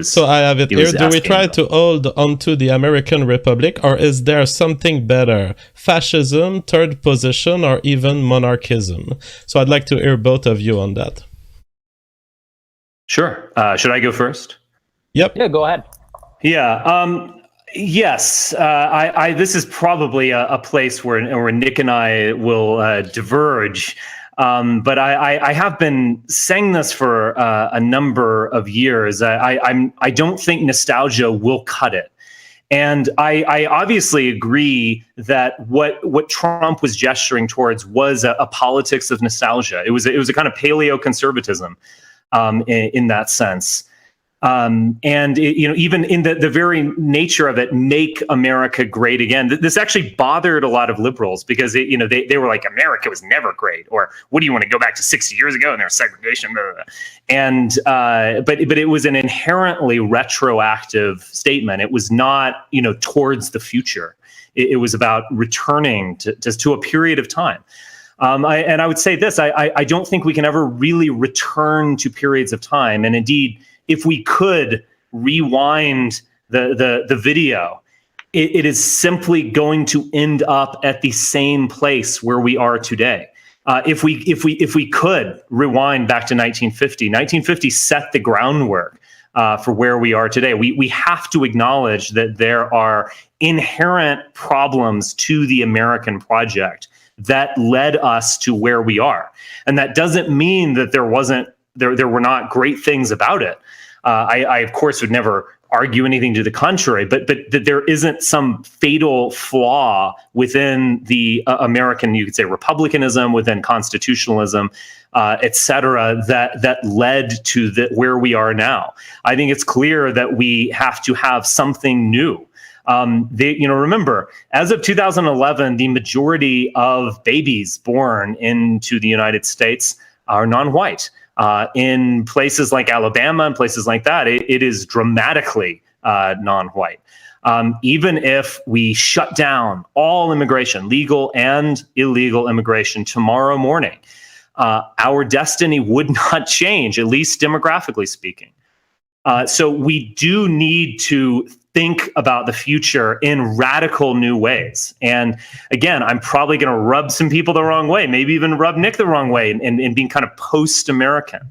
So I have it he here. was Do we asking try about. to hold onto the American Republic, or is there something better? Fascism, third position, or even monarchism? So I'd like to hear both of you on that. Sure. Should I go first? Yep. Yeah, go ahead. Yeah. Yes. This is probably a place where Nick and I will diverge. But I have been saying this for a number of years. I don't think nostalgia will cut it. And I obviously agree that what Trump was gesturing towards was a politics of nostalgia. It was a kind of paleo conservatism in that sense. And even in the very nature of it, make America great again. This actually bothered a lot of liberals because they were like, America was never great, or what do you want to go back to 60 years ago and there's segregation? Blah, blah, blah. And but it was an inherently retroactive statement. It was not towards the future. It was about returning to a period of time. I would say this: I don't think we can ever really return to periods of time, and indeed, if we could rewind the video, it is simply going to end up at the same place where we are today. If we could rewind back to 1950 set the groundwork for where we are today. We have to acknowledge that there are inherent problems to the American project that led us to where we are, and that doesn't mean that there were not great things about it. I of course would never argue anything to the contrary, but that there isn't some fatal flaw within the American, you could say, republicanism, within constitutionalism, et cetera, that led to where we are now. I think it's clear that we have to have something new. Remember, as of 2011, the majority of babies born into the United States are non-white. In places like Alabama and places like that, it is dramatically non-white. Even if we shut down all immigration, legal and illegal immigration, tomorrow morning, our destiny would not change, at least demographically speaking. So we do need to think about the future in radical new ways. And again, I'm probably going to rub some people the wrong way, maybe even rub Nick the wrong way, in being kind of post-American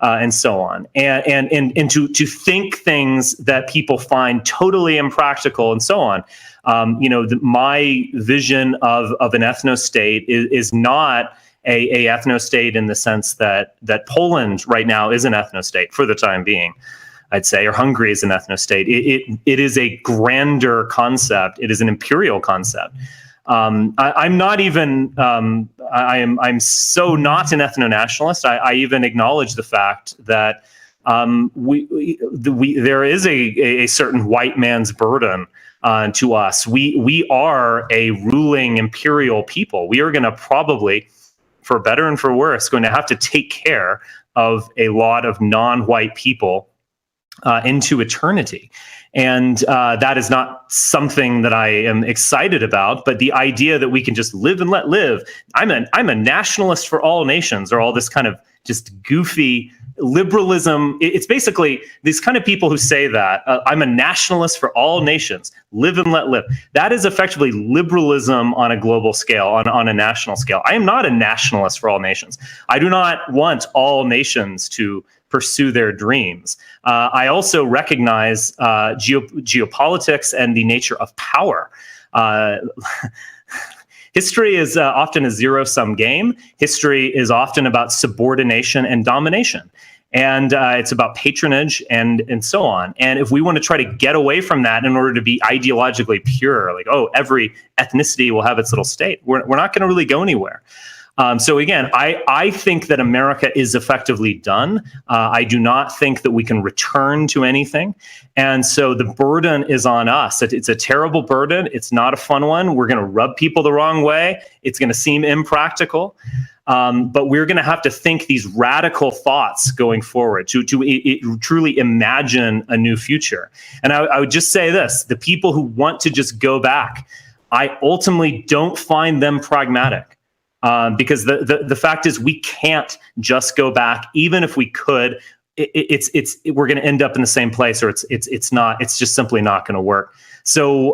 and so on. And to think things that people find totally impractical and so on. My vision of an ethno-state is not a ethno-state in the sense that Poland right now is an ethno-state for the time being, I'd say, or Hungary is an ethno-state. It is a grander concept. It is an imperial concept. I'm not even. I'm so not an ethno-nationalist. I even acknowledge the fact that there is a certain white man's burden to us. We are a ruling imperial people. We are going to probably, for better and for worse, going to have to take care of a lot of non-white people into eternity. And that is not something that I am excited about, but the idea that we can just live and let live. I'm a nationalist for all nations, or all this kind of just goofy liberalism. It's basically these kind of people who say that I'm a nationalist for all nations, live and let live. That is effectively liberalism on a global scale, on a national scale. I am not a nationalist for all nations. I do not want all nations to pursue their dreams. I also recognize geopolitics and the nature of power. History is often a zero-sum game. History is often about subordination and domination. And it's about patronage and so on. And if we want to try to get away from that in order to be ideologically pure, like, oh, every ethnicity will have its little state, we're not going to really go anywhere. So again, I think that America is effectively done. I do not think that we can return to anything. And so the burden is on us. It's a terrible burden. It's not a fun one. We're going to rub people the wrong way. It's going to seem impractical. But we're going to have to think these radical thoughts going forward to truly imagine a new future. And I would just say this: the people who want to just go back, I ultimately don't find them pragmatic. Because the fact is, we can't just go back. Even if we could, we're going to end up in the same place, or it's just simply not going to work. So,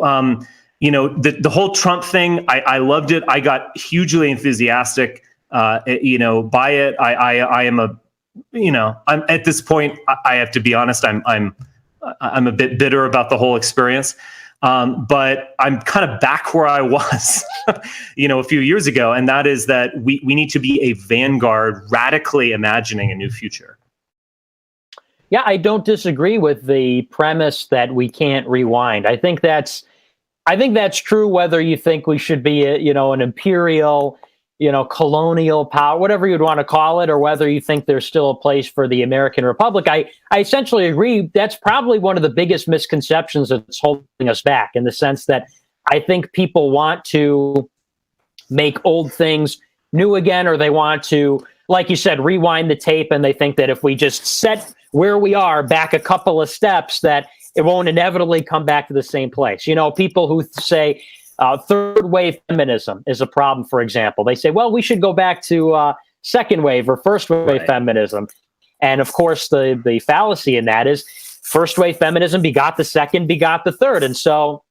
the whole Trump thing, I loved it. I got hugely enthusiastic, by it. I am I'm at this point, I have to be honest, I'm a bit bitter about the whole experience. But I'm kind of back where I was, a few years ago. And that is that we need to be a vanguard, radically imagining a new future. Yeah, I don't disagree with the premise that we can't rewind. I think that's true, whether you think we should be an imperial, colonial power, whatever you'd want to call it, or whether you think there's still a place for the American Republic. I essentially agree. That's probably one of the biggest misconceptions that's holding us back, in the sense that I think people want to make old things new again, or they want to, like you said, rewind the tape, and they think that if we just set where we are back a couple of steps, that it won't inevitably come back to the same place. People who say third wave feminism is a problem, for example. They say, well, we should go back to second wave or first wave feminism. And of course, the fallacy in that is first wave feminism begot the second, begot the third. And so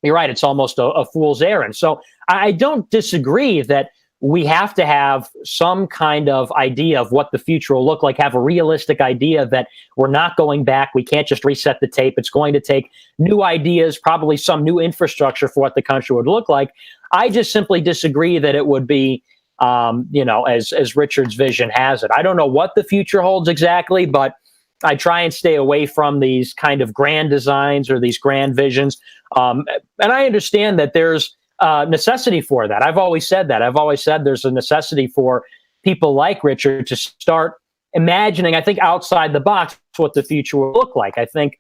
you're right, it's almost a fool's errand. So I don't disagree that we have to have some kind of idea of what the future will look like, have a realistic idea that we're not going back. We can't just reset the tape. It's going to take new ideas, probably some new infrastructure for what the country would look like. I just simply disagree that it would be, as Richard's vision has it. I don't know what the future holds exactly, but I try and stay away from these kind of grand designs or these grand visions. And I understand that there's necessity for that. I've always said that. I've always said there's a necessity for people like Richard to start imagining, I think, outside the box what the future will look like. I think,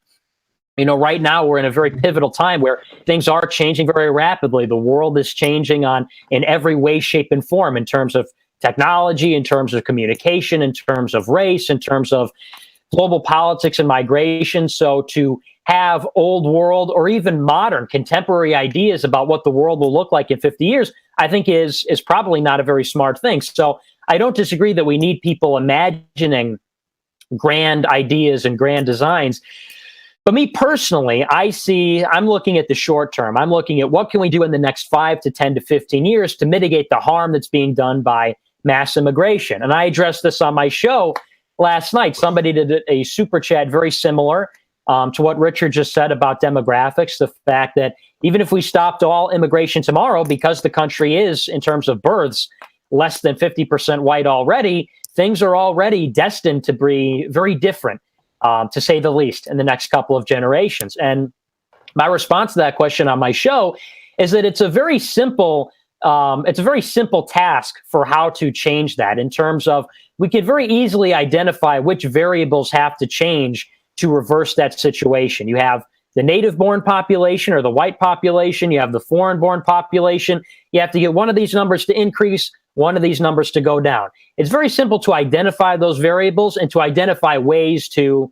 right now we're in a very pivotal time where things are changing very rapidly. The world is changing in every way, shape, and form, in terms of technology, in terms of communication, in terms of race, in terms of global politics and migration. So to have old world or even modern contemporary ideas about what the world will look like in 50 years, I think is probably not a very smart thing. So I don't disagree that we need people imagining grand ideas and grand designs. But me personally, I'm looking at the short term. I'm looking at what can we do in the next 5 to 10 to 15 years to mitigate the harm that's being done by mass immigration. And I addressed this on my show last night. Somebody did a super chat very similar to what Richard just said about demographics, the fact that even if we stopped all immigration tomorrow, because the country is, in terms of births, less than 50% white already, things are already destined to be very different, to say the least, in the next couple of generations. And my response to that question on my show is that it's a very simple task for how to change that, in terms of we could very easily identify which variables have to change to reverse that situation. You have the native-born population or the white population. You have the foreign-born population. You have to get one of these numbers to increase, one of these numbers to go down. It's very simple to identify those variables and to identify ways to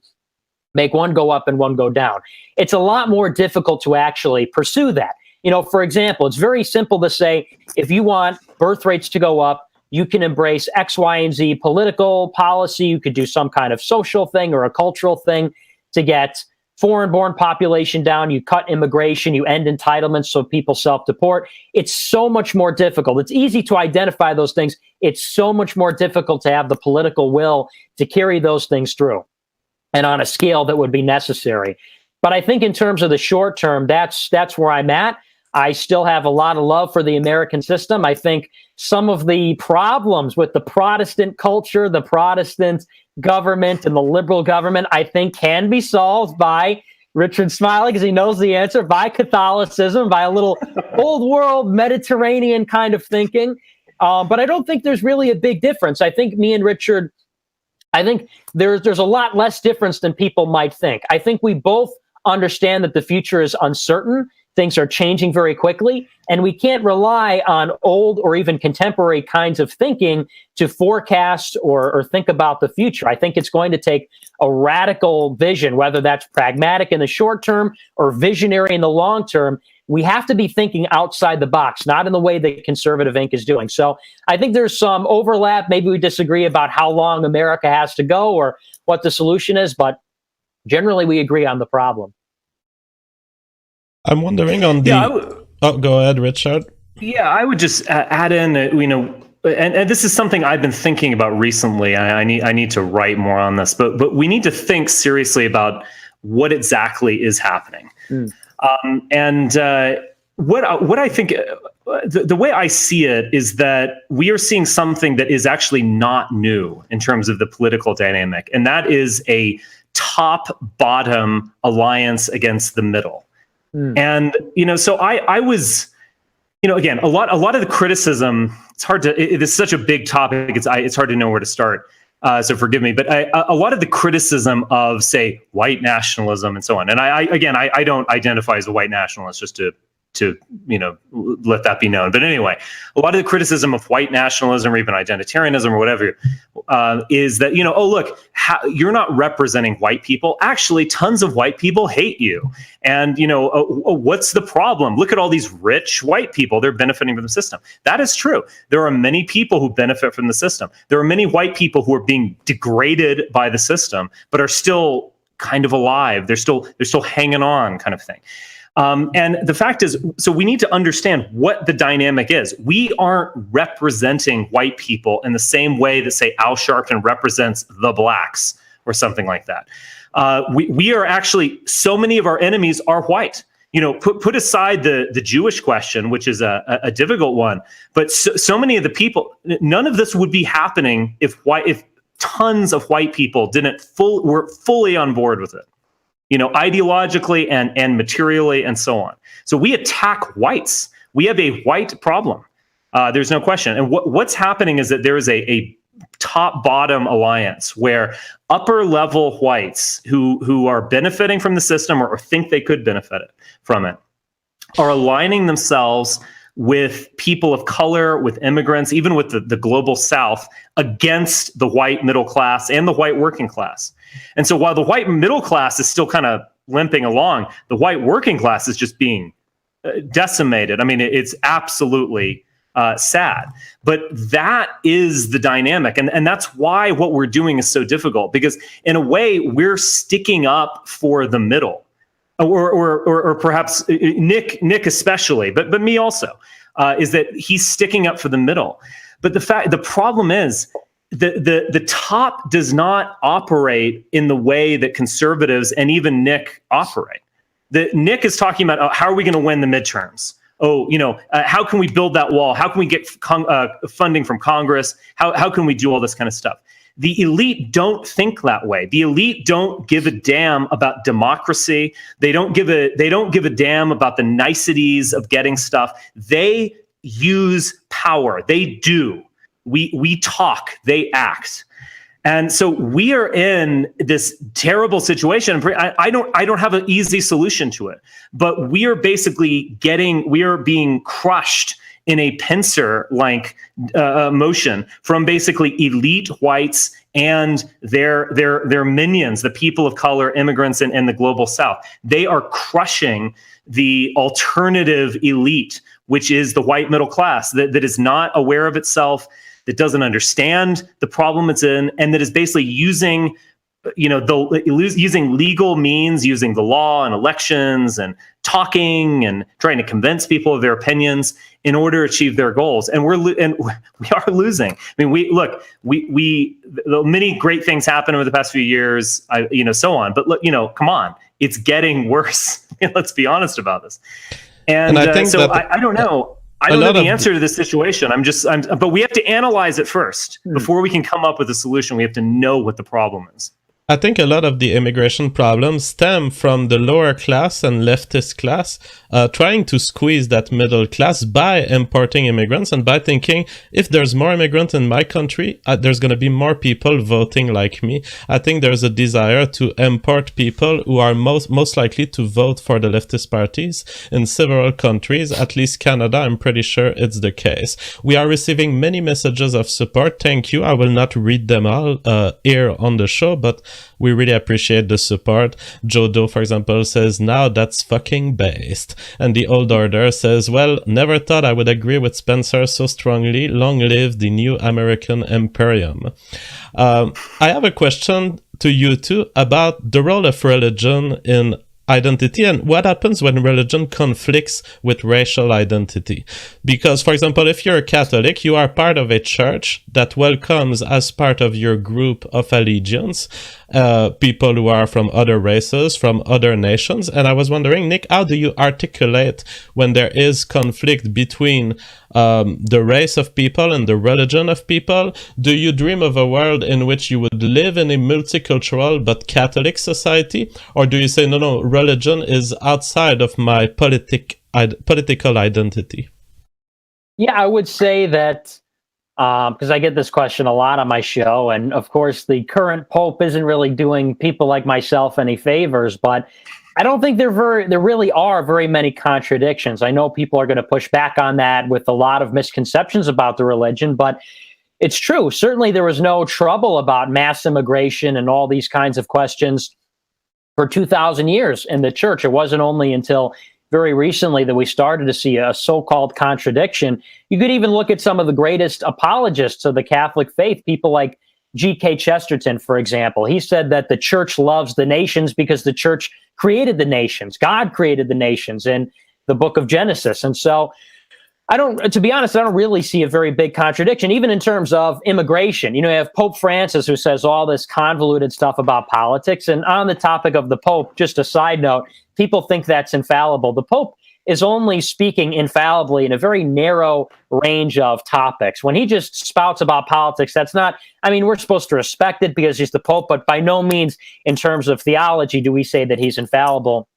make one go up and one go down. It's a lot more difficult to actually pursue that. For example, it's very simple to say, if you want birth rates to go up, you can embrace X, Y, and Z political policy. You could do some kind of social thing or a cultural thing to get foreign-born population down. You cut immigration. You end entitlements so people self-deport. It's so much more difficult. It's easy to identify those things. It's so much more difficult to have the political will to carry those things through, and on a scale that would be necessary. But I think in terms of the short term, that's where I'm at. I still have a lot of love for the American system. I think some of the problems with the Protestant culture, the Protestant government, and the liberal government, I think can be solved by, Richard smiling because he knows the answer, by Catholicism, by a little old world Mediterranean kind of thinking. But I don't think there's really a big difference. I think me and Richard, I think there's a lot less difference than people might think. I think we both understand that the future is uncertain. Things are changing very quickly, and we can't rely on old or even contemporary kinds of thinking to forecast or think about the future. I think it's going to take a radical vision, whether that's pragmatic in the short term or visionary in the long term. We have to be thinking outside the box, not in the way that Conservative Inc. is doing. So I think there's some overlap. Maybe we disagree about how long America has to go or what the solution is, but generally we agree on the problem. I'm wondering on the... Oh, go ahead, Richard. Yeah, I would just add in, and this is something I've been thinking about recently. I need to write more on this, but we need to think seriously about what exactly is happening. What I think, the way I see it is that we are seeing something that is actually not new in terms of the political dynamic, and that is a top-bottom alliance against the middle. And so I was, again, a lot of the criticism. It's hard to. It is such a big topic. It's hard to know where to start. So forgive me, but a lot of the criticism of, say, white nationalism and so on. And I don't identify as a white nationalist, just to let that be known. But anyway, a lot of the criticism of white nationalism or even identitarianism or whatever is that, oh, look, you're not representing white people. Actually, tons of white people hate you. And, what's the problem? Look at all these rich white people. They're benefiting from the system. That is true. There are many people who benefit from the system. There are many white people who are being degraded by the system, but are still kind of alive. They're still hanging on, kind of thing. And the fact is, so we need to understand what the dynamic is. We aren't representing white people in the same way that, say, Al Sharpton represents the blacks or something like that. We are actually, so many of our enemies are white. Put aside the Jewish question, which is a difficult one, but so many of the people, none of this would be happening if tons of white people were fully on board with it. Ideologically and materially and so on. So we attack whites. We have a white problem. There's no question. And what's happening is that there is a top-bottom alliance where upper-level whites who are benefiting from the system or think they could benefit from it are aligning themselves with people of color, with immigrants, even with the global South, against the white middle class and the white working class. And so while the white middle class is still kind of limping along, the white working class is just being decimated. I mean, it's absolutely sad. But that is the dynamic. And that's why what we're doing is so difficult, because in a way, we're sticking up for the middle. Or perhaps Nick especially, but me also, is that he's sticking up for the middle. But the problem is the top does not operate in the way that conservatives and even Nick operate. Nick is talking about how are we going to win the midterms? How can we build that wall? How can we get funding from Congress? How can we do all this kind of stuff? The elite don't think that way. The elite don't give a damn about democracy. They don't give a damn about the niceties of getting stuff. They use power. They do. We talk. They act. And so we are in this terrible situation. I don't have an easy solution to it, but we are basically being crushed in a pincer-like motion from basically elite whites and their minions, the people of color, immigrants, and the global South. They are crushing the alternative elite, which is the white middle class that is not aware of itself, that doesn't understand the problem it's in, and that is basically using using legal means, using the law and elections and talking and trying to convince people of their opinions in order to achieve their goals. And we are losing. I mean, many great things happened over the past few years, so on. But look, come on, it's getting worse. Let's be honest about this. And I think I don't know. I don't know the answer to this situation. But we have to analyze it first before we can come up with a solution. We have to know what the problem is. I think a lot of the immigration problems stem from the lower class and leftist class trying to squeeze that middle class by importing immigrants and by thinking, if there's more immigrants in my country, there's going to be more people voting like me. I think there's a desire to import people who are most likely to vote for the leftist parties in several countries, at least Canada. I'm pretty sure it's the case. We are receiving many messages of support. Thank you. I will not read them all here on the show, but we really appreciate the support. Jodo, for example, says, now that's fucking based. And the Old Order says, well, never thought I would agree with Spencer so strongly. Long live the new American Imperium. I have a question. to you two about the role of religion in identity and what happens when religion conflicts with racial identity. Because, for example, if you're a Catholic, you are part of a church that welcomes as part of your group of allegiance people who are from other races, from other nations. And I was wondering, Nick, how do you articulate when there is conflict between the race of people and the religion of people? Do you dream of a world in which you would live in a multicultural but Catholic society? Or do you say, no, religion is outside of my political identity? Yeah, I would say that because I get this question a lot on my show, and of course, the current pope isn't really doing people like myself any favors. But I don't think there really are very many contradictions. I know people are going to push back on that with a lot of misconceptions about the religion, but it's true. Certainly, there was no trouble about mass immigration and all these kinds of questions for 2,000 years in the church. It wasn't only until very recently that we started to see a so-called contradiction. You could even look at some of the greatest apologists of the Catholic faith, people like G.K. Chesterton, for example. He said that the church loves the nations because the church created the nations. God created the nations in the book of Genesis. And so to be honest, I don't really see a very big contradiction, even in terms of immigration. You have Pope Francis, who says all this convoluted stuff about politics. And on the topic of the Pope, just a side note, people think that's infallible. The Pope is only speaking infallibly in a very narrow range of topics. When he just spouts about politics, that's not, we're supposed to respect it because he's the Pope, but by no means in terms of theology do we say that he's infallible.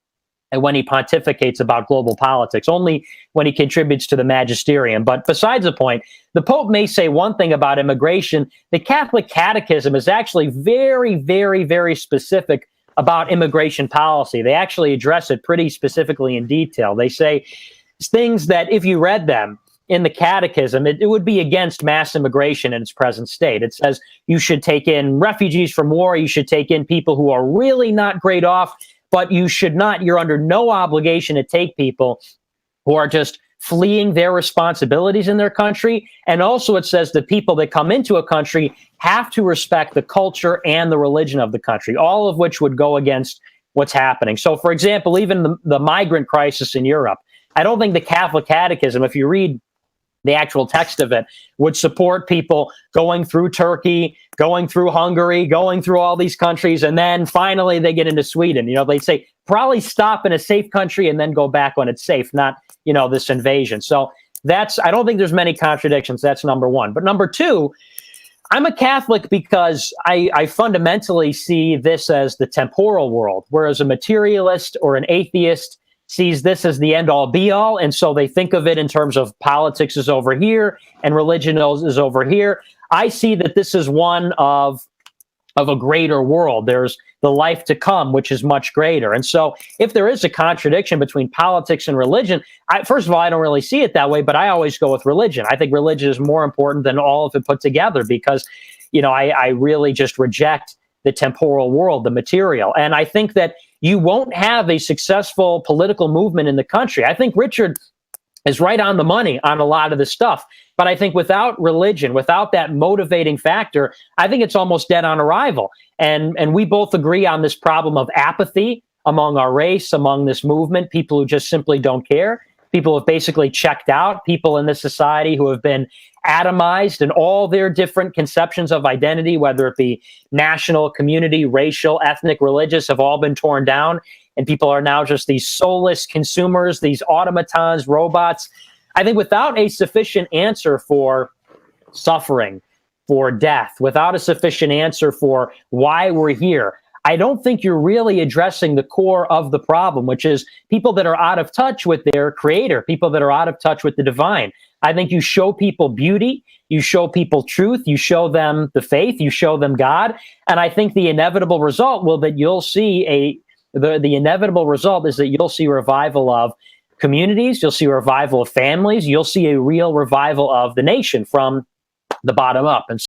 And when he pontificates about global politics, only when he contributes to the magisterium. But besides the point, the Pope may say one thing about immigration. The Catholic Catechism is actually very, very, very specific about immigration policy. They actually address it pretty specifically in detail. They say things that if you read them in the Catechism, it would be against mass immigration in its present state. It says you should take in refugees from war, you should take in people who are really not great off, but you're under no obligation to take people who are just fleeing their responsibilities in their country. And also it says that people that come into a country have to respect the culture and the religion of the country, all of which would go against what's happening. So, for example, even the migrant crisis in Europe, I don't think the Catholic Catechism, if you read the actual text of it, would support people going through Turkey, going through Hungary, going through all these countries, and then finally they get into Sweden. They say probably stop in a safe country and then go back when it's safe, not, this invasion. So I don't think there's many contradictions. That's number one. But number two, I'm a Catholic because I fundamentally see this as the temporal world, whereas a materialist or an atheist sees this as the end-all be-all, and so they think of it in terms of politics is over here and religion is over here. I see that this is one of a greater world. There's the life to come, which is much greater. And so if there is a contradiction between politics and religion, first of all, I don't really see it that way, but I always go with religion. I think religion is more important than all of it put together because, I really just reject the temporal world, the material. And I think that you won't have a successful political movement in the country. I think Richard is right on the money on a lot of this stuff. But I think without religion, without that motivating factor, I think it's almost dead on arrival. And we both agree on this problem of apathy among our race, among this movement, people who just simply don't care, people who have basically checked out, people in this society who have been atomized in all their different conceptions of identity, whether it be national, community, racial, ethnic, religious, have all been torn down. And people are now just these soulless consumers, these automatons, robots. I think without a sufficient answer for suffering, for death, without a sufficient answer for why we're here, I don't think you're really addressing the core of the problem, which is people that are out of touch with their creator, people that are out of touch with the divine. I think you show people beauty, you show people truth, you show them the faith, you show them God. And I think the inevitable result the inevitable result is that you'll see revival of communities, you'll see a revival of families, you'll see a real revival of the nation from the bottom up. And